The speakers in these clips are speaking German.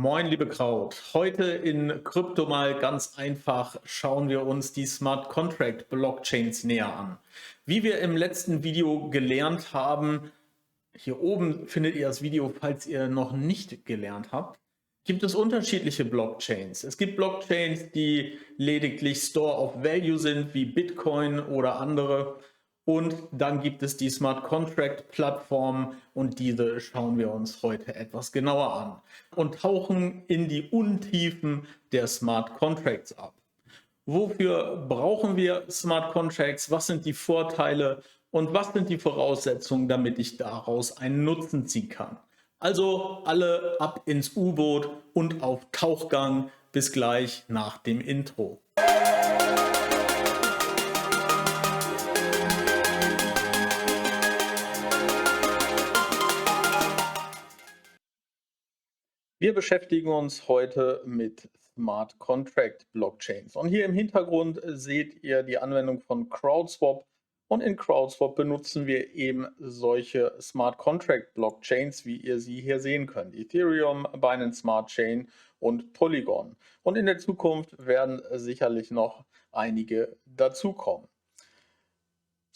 Moin, liebe Kraut. Heute in Krypto mal ganz einfach schauen wir uns die Smart Contract Blockchains näher an. Wie wir im letzten Video gelernt haben, hier oben findet ihr das Video, falls ihr noch nicht gelernt habt, gibt es unterschiedliche Blockchains. Es gibt Blockchains, die lediglich Store of Value sind, wie Bitcoin oder andere. Und dann gibt es die Smart Contract Plattform und diese schauen wir uns heute etwas genauer an und tauchen in die Untiefen der Smart Contracts ab. Wofür brauchen wir Smart Contracts? Was sind die Vorteile und was sind die Voraussetzungen, damit ich daraus einen Nutzen ziehen kann? Also alle ab ins U-Boot und auf Tauchgang. Bis gleich nach dem Intro. Wir beschäftigen uns heute mit Smart Contract Blockchains. Und hier im Hintergrund seht ihr die Anwendung von CrowdSwap. Und in CrowdSwap benutzen wir eben solche Smart Contract Blockchains, wie ihr sie hier sehen könnt. Ethereum, Binance Smart Chain und Polygon. Und in der Zukunft werden sicherlich noch einige dazukommen.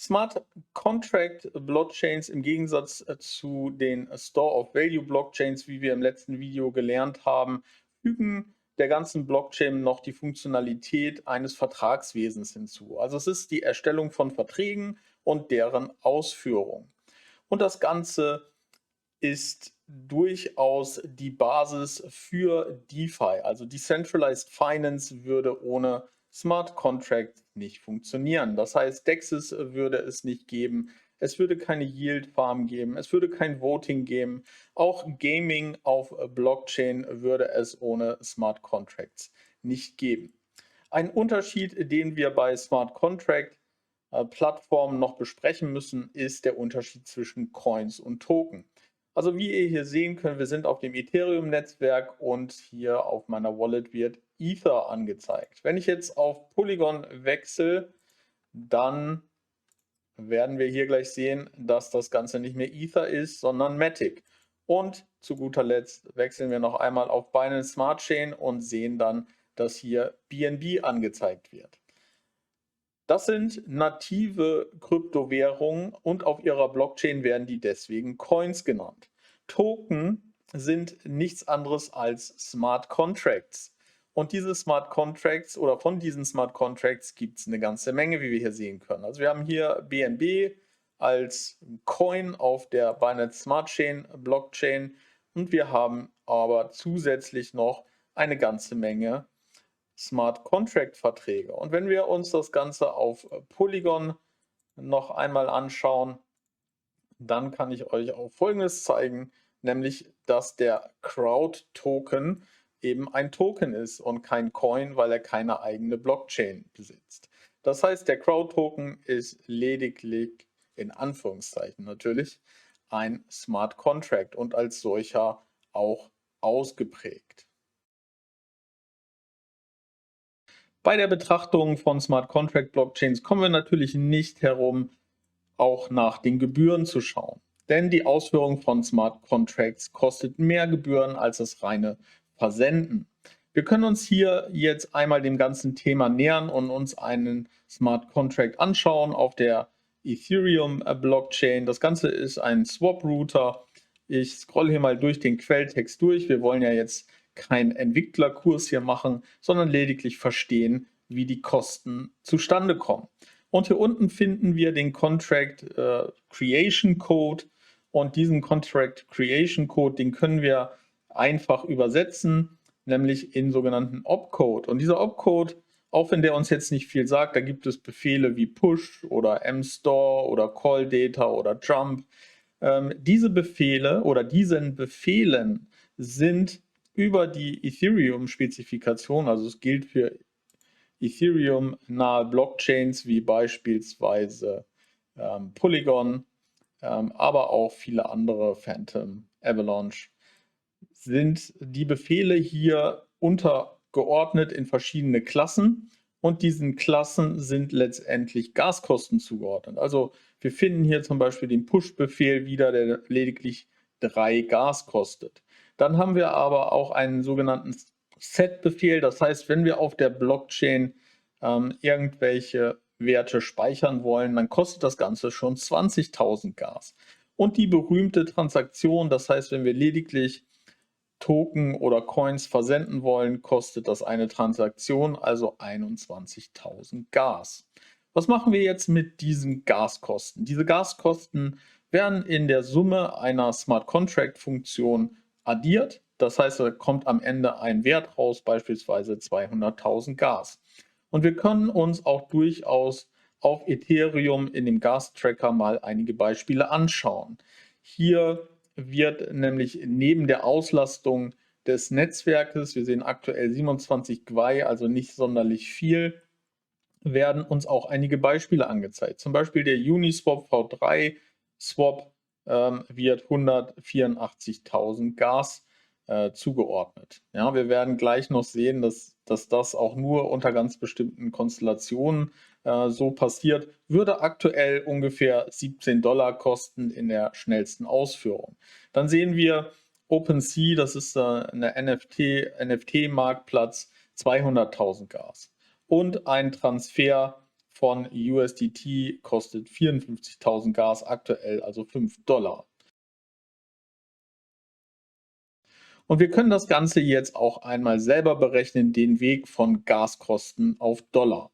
Smart Contract Blockchains im Gegensatz zu den Store of Value Blockchains, wie wir im letzten Video gelernt haben, fügen der ganzen Blockchain noch die Funktionalität eines Vertragswesens hinzu. Also es ist die Erstellung von Verträgen und deren Ausführung. Und das Ganze ist durchaus die Basis für DeFi. Also Decentralized Finance würde ohne Smart Contract nicht funktionieren. Das heißt, DEXs würde es nicht geben. Es würde keine Yield Farm geben. Es würde kein Voting geben. Auch Gaming auf Blockchain würde es ohne Smart Contracts nicht geben. Ein Unterschied, den wir bei Smart Contract Plattformen noch besprechen müssen, ist der Unterschied zwischen Coins und Token. Also wie ihr hier sehen könnt, wir sind auf dem Ethereum-Netzwerk und hier auf meiner Wallet wird Ether angezeigt. Wenn ich jetzt auf Polygon wechsle, dann werden wir hier gleich sehen, dass das Ganze nicht mehr Ether ist, sondern Matic. Und zu guter Letzt wechseln wir noch einmal auf Binance Smart Chain und sehen dann, dass hier BNB angezeigt wird. Das sind native Kryptowährungen und auf ihrer Blockchain werden die deswegen Coins genannt. Token sind nichts anderes als Smart Contracts. Und diese Smart Contracts oder von diesen Smart Contracts gibt es eine ganze Menge, wie wir hier sehen können. Also wir haben hier BNB als Coin auf der Binance Smart Chain Blockchain und wir haben aber zusätzlich noch eine ganze Menge Smart Contract Verträge. Und wenn wir uns das Ganze auf Polygon noch einmal anschauen, dann kann ich euch auch Folgendes zeigen, nämlich dass der Crowd Token eben ein Token ist und kein Coin, weil er keine eigene Blockchain besitzt. Das heißt, der Crowd Token ist lediglich, in Anführungszeichen natürlich, ein Smart Contract und als solcher auch ausgeprägt. Bei der Betrachtung von Smart Contract Blockchains kommen wir natürlich nicht herum, auch nach den Gebühren zu schauen. Denn die Ausführung von Smart Contracts kostet mehr Gebühren als das reine Versenden. Wir können uns hier jetzt einmal dem ganzen Thema nähern und uns einen Smart Contract anschauen auf der Ethereum Blockchain. Das Ganze ist ein Swap Router. Ich scrolle hier mal durch den Quelltext durch. Wir wollen ja jetzt keinen Entwicklerkurs hier machen, sondern lediglich verstehen, wie die Kosten zustande kommen. Und hier unten finden wir den Contract Creation Code und diesen Contract Creation Code, den können wir einfach übersetzen, nämlich in sogenannten Opcode. Und dieser Opcode, auch wenn der uns jetzt nicht viel sagt, da gibt es Befehle wie Push oder mStore oder Call Data oder Jump. Diese Befehle oder diesen Befehlen sind über die Ethereum-Spezifikation, also es gilt für Ethereum-nahe Blockchains wie beispielsweise Polygon, aber auch viele andere, Phantom, Avalanche, sind die Befehle hier untergeordnet in verschiedene Klassen und diesen Klassen sind letztendlich Gaskosten zugeordnet. Also wir finden hier zum Beispiel den Push-Befehl wieder, der lediglich 3 Gas kostet. Dann haben wir aber auch einen sogenannten Set-Befehl. Das heißt, wenn wir auf der Blockchain irgendwelche Werte speichern wollen, dann kostet das Ganze schon 20.000 Gas. Und die berühmte Transaktion, das heißt, wenn wir lediglich Token oder Coins versenden wollen, kostet das eine Transaktion, also 21.000 Gas. Was machen wir jetzt mit diesen Gaskosten? Diese Gaskosten werden in der Summe einer Smart Contract Funktion addiert. Das heißt, da kommt am Ende ein Wert raus, beispielsweise 200.000 Gas. Und wir können uns auch durchaus auf Ethereum in dem Gas-Tracker mal einige Beispiele anschauen. Hier wird nämlich neben der Auslastung des Netzwerkes, wir sehen aktuell 27 Gwei, also nicht sonderlich viel, werden uns auch einige Beispiele angezeigt. Zum Beispiel der Uniswap V3 Swap wird 184.000 Gas zugeordnet. Ja, wir werden gleich noch sehen, dass das auch nur unter ganz bestimmten Konstellationen so passiert. Würde aktuell ungefähr $17 kosten in der schnellsten Ausführung. Dann sehen wir OpenSea, das ist eine NFT-Marktplatz, 200.000 Gas. Und ein Transfer von USDT kostet 54.000 Gas aktuell, also $5. Und wir können das Ganze jetzt auch einmal selber berechnen, den Weg von Gaskosten auf Dollar.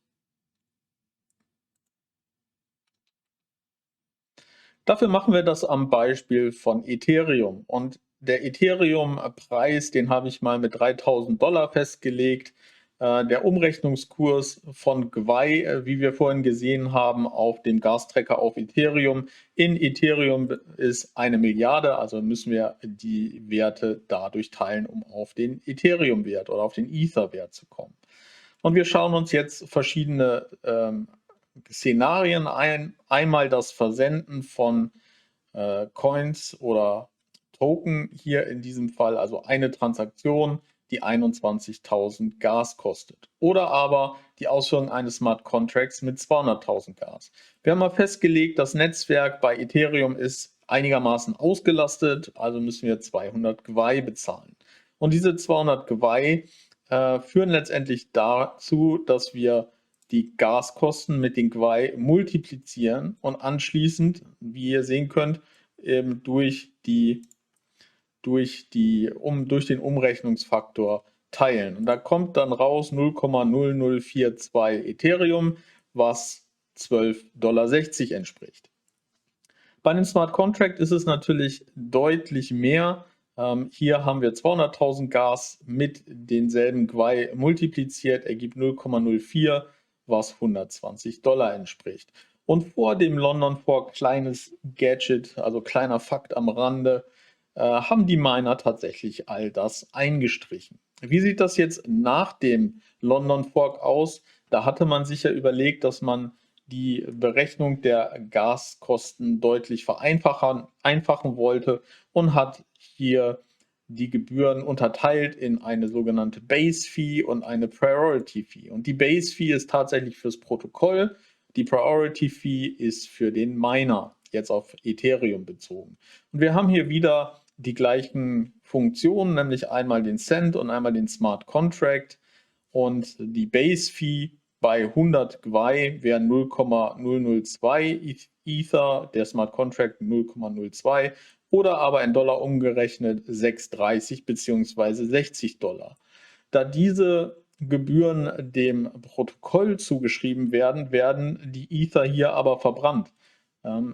Dafür machen wir das am Beispiel von Ethereum. Und der Ethereum-Preis, den habe ich mal mit $3.000 festgelegt. Der Umrechnungskurs von Gwei, wie wir vorhin gesehen haben, auf dem Gas-Tracker auf Ethereum. In Ethereum ist 1 Milliarde, also müssen wir die Werte dadurch teilen, um auf den Ethereum-Wert oder auf den Ether-Wert zu kommen. Und wir schauen uns jetzt verschiedene Szenarien ein. Einmal das Versenden von Coins oder Token hier in diesem Fall, also eine Transaktion, die 21.000 Gas kostet. Oder aber die Ausführung eines Smart Contracts mit 200.000 Gas. Wir haben mal festgelegt, das Netzwerk bei Ethereum ist einigermaßen ausgelastet, also müssen wir 200 Gwei bezahlen. Und diese 200 Gwei führen letztendlich dazu, dass wir die Gaskosten mit den Gwei multiplizieren und anschließend, wie ihr sehen könnt, durch den Umrechnungsfaktor teilen. Und da kommt dann raus 0,0042 Ethereum, was $12,60 entspricht. Bei einem Smart Contract ist es natürlich deutlich mehr. Hier haben wir 200.000 Gas mit denselben Gwei multipliziert, ergibt 0,04, was $120 entspricht. Und vor dem London Fork, kleines Gadget, also kleiner Fakt am Rande, haben die Miner tatsächlich all das eingestrichen. Wie sieht das jetzt nach dem London Fork aus? Da hatte man sich ja überlegt, dass man die Berechnung der Gaskosten deutlich vereinfachen wollte und hat hier die Gebühren unterteilt in eine sogenannte Base Fee und eine Priority Fee. Und die Base Fee ist tatsächlich fürs Protokoll, die Priority Fee ist für den Miner, jetzt auf Ethereum bezogen. Und wir haben hier wieder die gleichen Funktionen, nämlich einmal den Cent und einmal den Smart Contract. Und die Base Fee bei 100 Gwei wären 0,002 Ether, der Smart Contract 0,02 oder aber in Dollar umgerechnet 6,30 bzw. $60. Da diese Gebühren dem Protokoll zugeschrieben werden, werden die Ether hier aber verbrannt.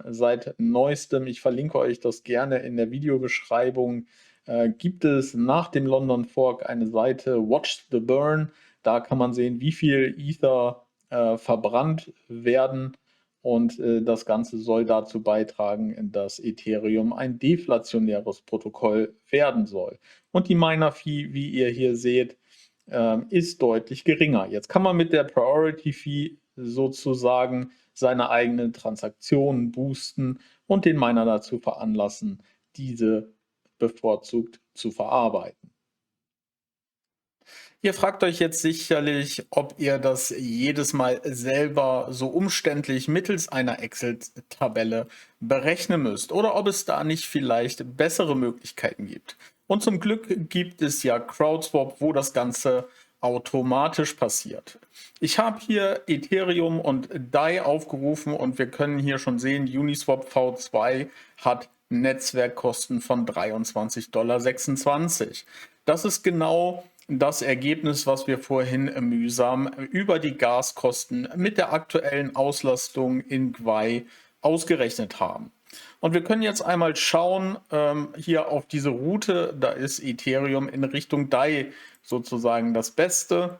Seit neuestem, ich verlinke euch das gerne in der Videobeschreibung, gibt es nach dem London Fork eine Seite Watch the Burn. Da kann man sehen, wie viel Ether verbrannt werden und das Ganze soll dazu beitragen, dass Ethereum ein deflationäres Protokoll werden soll. Und die Miner-Fee, wie ihr hier seht, ist deutlich geringer. Jetzt kann man mit der Priority Fee sozusagen seine eigenen Transaktionen boosten und den Miner dazu veranlassen, diese bevorzugt zu verarbeiten. Ihr fragt euch jetzt sicherlich, ob ihr das jedes Mal selber so umständlich mittels einer Excel-Tabelle berechnen müsst oder ob es da nicht vielleicht bessere Möglichkeiten gibt. Und zum Glück gibt es ja CrowdSwap, wo das Ganze automatisch passiert. Ich habe hier Ethereum und DAI aufgerufen und wir können hier schon sehen, Uniswap V2 hat Netzwerkkosten von 23,26 $. Das ist genau das Ergebnis, was wir vorhin mühsam über die Gaskosten mit der aktuellen Auslastung in Gwei ausgerechnet haben. Und wir können jetzt einmal schauen, hier auf diese Route, da ist Ethereum in Richtung DAI sozusagen das Beste.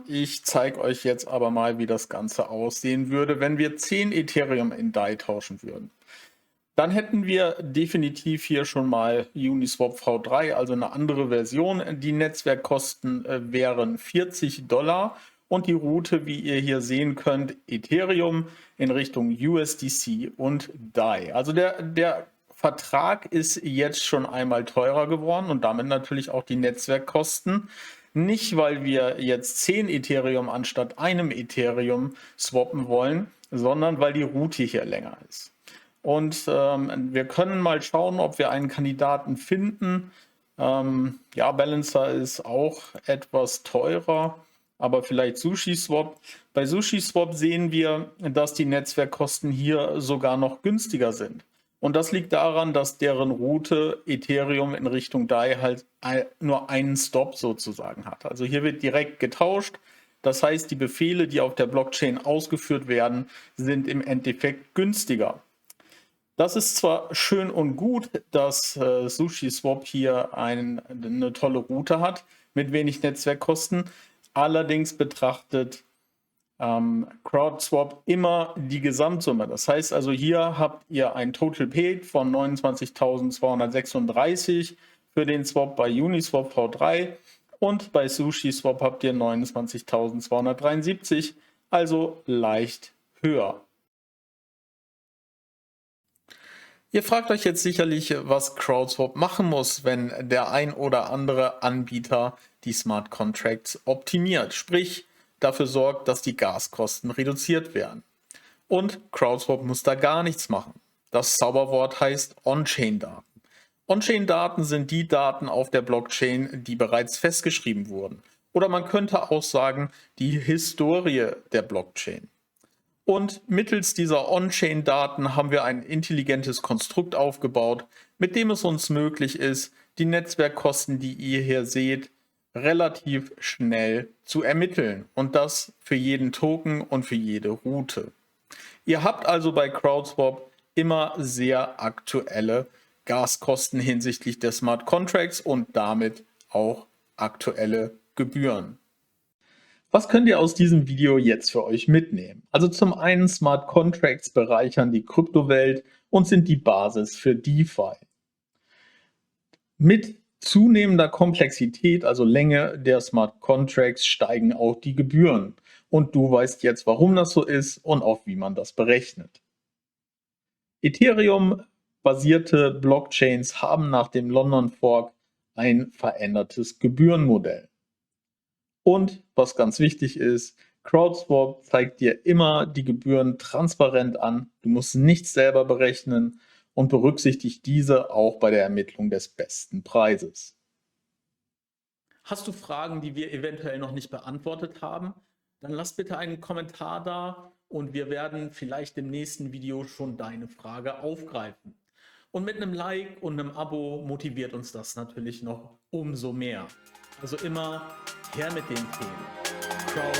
Ich zeige euch jetzt aber mal, wie das Ganze aussehen würde, wenn wir 10 Ethereum in DAI tauschen würden. Dann hätten wir definitiv hier schon mal Uniswap V3, also eine andere Version. Die Netzwerkkosten wären 40 $ und die Route, wie ihr hier sehen könnt, Ethereum in Richtung USDC und DAI. Also der Vertrag ist jetzt schon einmal teurer geworden und damit natürlich auch die Netzwerkkosten. Nicht, weil wir jetzt 10 Ethereum anstatt einem Ethereum swappen wollen, sondern weil die Route hier länger ist. Und wir können mal schauen, ob wir einen Kandidaten finden. Ja, Balancer ist auch etwas teurer, aber vielleicht SushiSwap. Bei SushiSwap sehen wir, dass die Netzwerkkosten hier sogar noch günstiger sind. Und das liegt daran, dass deren Route Ethereum in Richtung DAI halt nur einen Stop sozusagen hat. Also hier wird direkt getauscht. Das heißt, die Befehle, die auf der Blockchain ausgeführt werden, sind im Endeffekt günstiger. Das ist zwar schön und gut, dass SushiSwap hier eine tolle Route hat mit wenig Netzwerkkosten. Allerdings betrachtet CrowdSwap immer die Gesamtsumme. Das heißt also, hier habt ihr ein Total Paid von 29.236 für den Swap bei Uniswap V3 und bei SushiSwap habt ihr 29.273, also leicht höher. Ihr fragt euch jetzt sicherlich, was CrowdSwap machen muss, wenn der ein oder andere Anbieter die Smart Contracts optimiert, sprich dafür sorgt, dass die Gaskosten reduziert werden. Und CrowdSwap muss da gar nichts machen. Das Zauberwort heißt On-Chain-Daten. On-Chain-Daten sind die Daten auf der Blockchain, die bereits festgeschrieben wurden. Oder man könnte auch sagen, die Historie der Blockchain. Und mittels dieser On-Chain-Daten haben wir ein intelligentes Konstrukt aufgebaut, mit dem es uns möglich ist, die Netzwerkkosten, die ihr hier seht, relativ schnell zu ermitteln. Und das für jeden Token und für jede Route. Ihr habt also bei CrowdSwap immer sehr aktuelle Gaskosten hinsichtlich der Smart Contracts und damit auch aktuelle Gebühren. Was könnt ihr aus diesem Video jetzt für euch mitnehmen? Also zum einen, Smart Contracts bereichern die Kryptowelt und sind die Basis für DeFi. Mit zunehmender Komplexität, also Länge der Smart Contracts, steigen auch die Gebühren. Und du weißt jetzt, warum das so ist und auch wie man das berechnet. Ethereum-basierte Blockchains haben nach dem London Fork ein verändertes Gebührenmodell. Und was ganz wichtig ist, CrowdSwap zeigt dir immer die Gebühren transparent an. Du musst nichts selber berechnen und berücksichtigt diese auch bei der Ermittlung des besten Preises. Hast du Fragen, die wir eventuell noch nicht beantwortet haben? Dann lass bitte einen Kommentar da und wir werden vielleicht im nächsten Video schon deine Frage aufgreifen. Und mit einem Like und einem Abo motiviert uns das natürlich noch umso mehr. Also immer her mit den Themen. Crowd